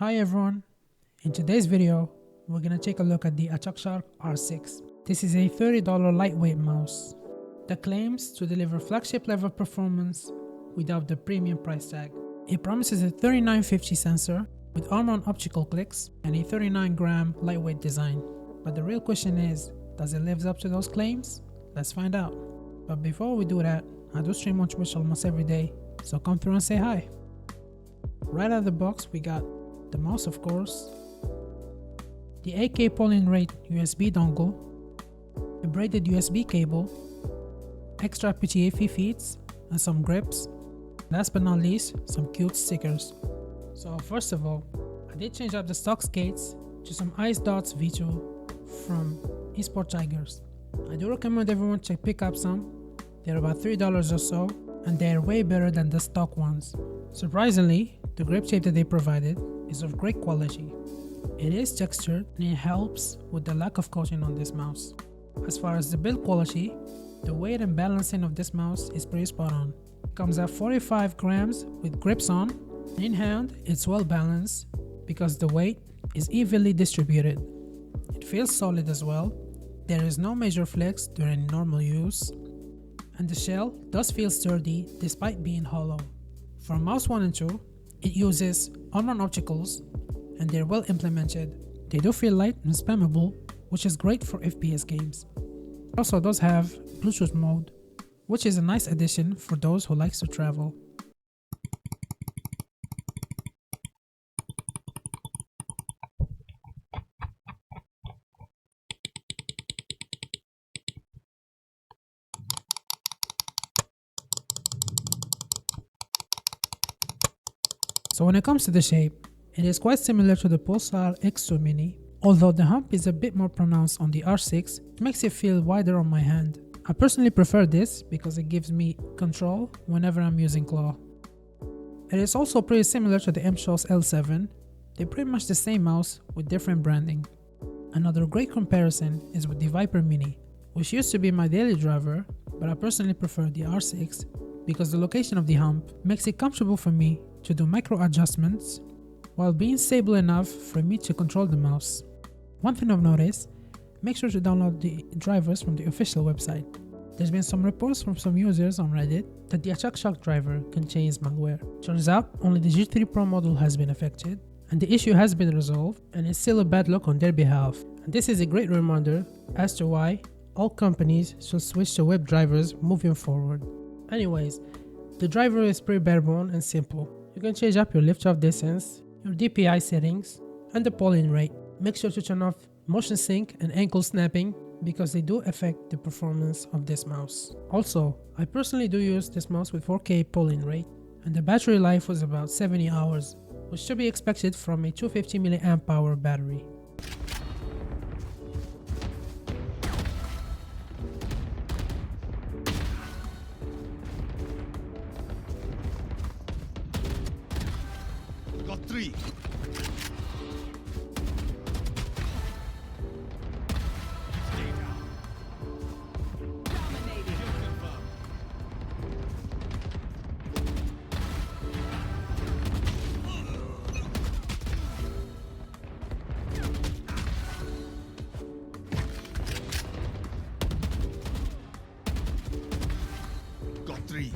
Hi everyone, in today's video, we're gonna take a look at the Shark R6. This is a $30 lightweight mouse that claims to deliver flagship level performance without the premium price tag. It promises a 3950 sensor with arm-on optical clicks and a 39-gram lightweight design. But the real question is, does it live up to those claims? Let's find out. But before we do that, I do stream on Twitch almost every day, so come through and say hi. Right out of the box, we got the mouse, of course, the 8K polling rate USB dongle, a braided USB cable, extra PTFE feeds, and some grips. Last but not least, some cute stickers. So first of all, I did change up the stock skates to some Ice Dots V2 from Esport Tigers. I do recommend everyone to pick up some. They're about $3 or so, and they're way better than the stock ones. Surprisingly, the grip tape that they provided is of great quality. It is textured and it helps with the lack of coating on this mouse. As far as the build quality, the weight and balancing of this mouse is pretty spot on. It comes at 45 grams with grips on. In hand, it's well balanced because the weight is evenly distributed. It feels solid as well. There is no major flex during normal use, and the shell does feel sturdy despite being hollow. For mouse 1 and 2, it uses arm-on opticals and they're well implemented. They do feel light and spammable, which is great for FPS games. It also does have Bluetooth mode, which is a nice addition for those who likes to travel. So when it comes to the shape, it is quite similar to the Pulsar X2 Mini, although the hump is a bit more pronounced on the R6, it makes it feel wider on my hand. I personally prefer this because it gives me control whenever I'm using claw. It is also pretty similar to the MShow's L7, they're pretty much the same mouse with different branding. Another great comparison is with the Viper Mini, which used to be my daily driver, but I personally prefer the R6 because the location of the hump makes it comfortable for me to do micro adjustments while being stable enough for me to control the mouse. One thing I've noticed, make sure to download the drivers from the official website. There's been some reports from some users on Reddit that the Shark driver contains malware. Turns out only the G3 Pro model has been affected and the issue has been resolved, and it's still a bad look on their behalf. And this is a great reminder as to why all companies should switch to web drivers moving forward. Anyways, the driver is pretty barebone and simple. You can change up your lift-off distance, your DPI settings, and the polling rate. Make sure to turn off motion sync and ankle snapping because they do affect the performance of this mouse. Also, I personally do use this mouse with 4K polling rate, and the battery life was about 70 hours, which should be expected from a 250 mAh battery. Got 3. Got 3.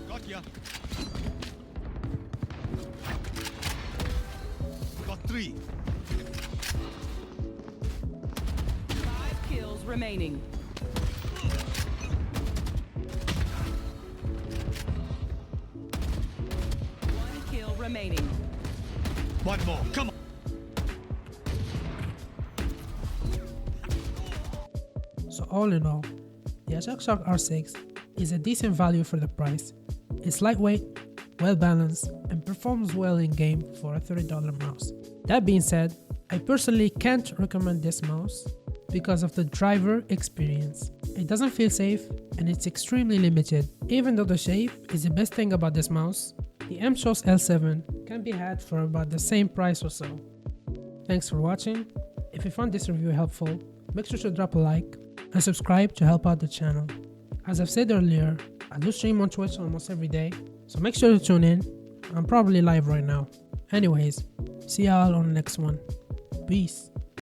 Got ya. Got 3. 5 kills remaining. One kill remaining. One more. Come on. So all in all, the Shark R6 is a decent value for the price. It's lightweight, well balanced, and performs well in game for a $30 mouse. That being said, I personally can't recommend this mouse because of the driver experience. It doesn't feel safe and it's extremely limited. Even though the shape is the best thing about this mouse, the MShows L7 can be had for about the same price or so. Thanks for watching. If you found this review helpful, make sure to drop a like and subscribe to help out the channel. As I've said earlier, I do stream on Twitch almost every day, so make sure to tune in. I'm probably live right now. Anyways, see y'all on the next one. Peace.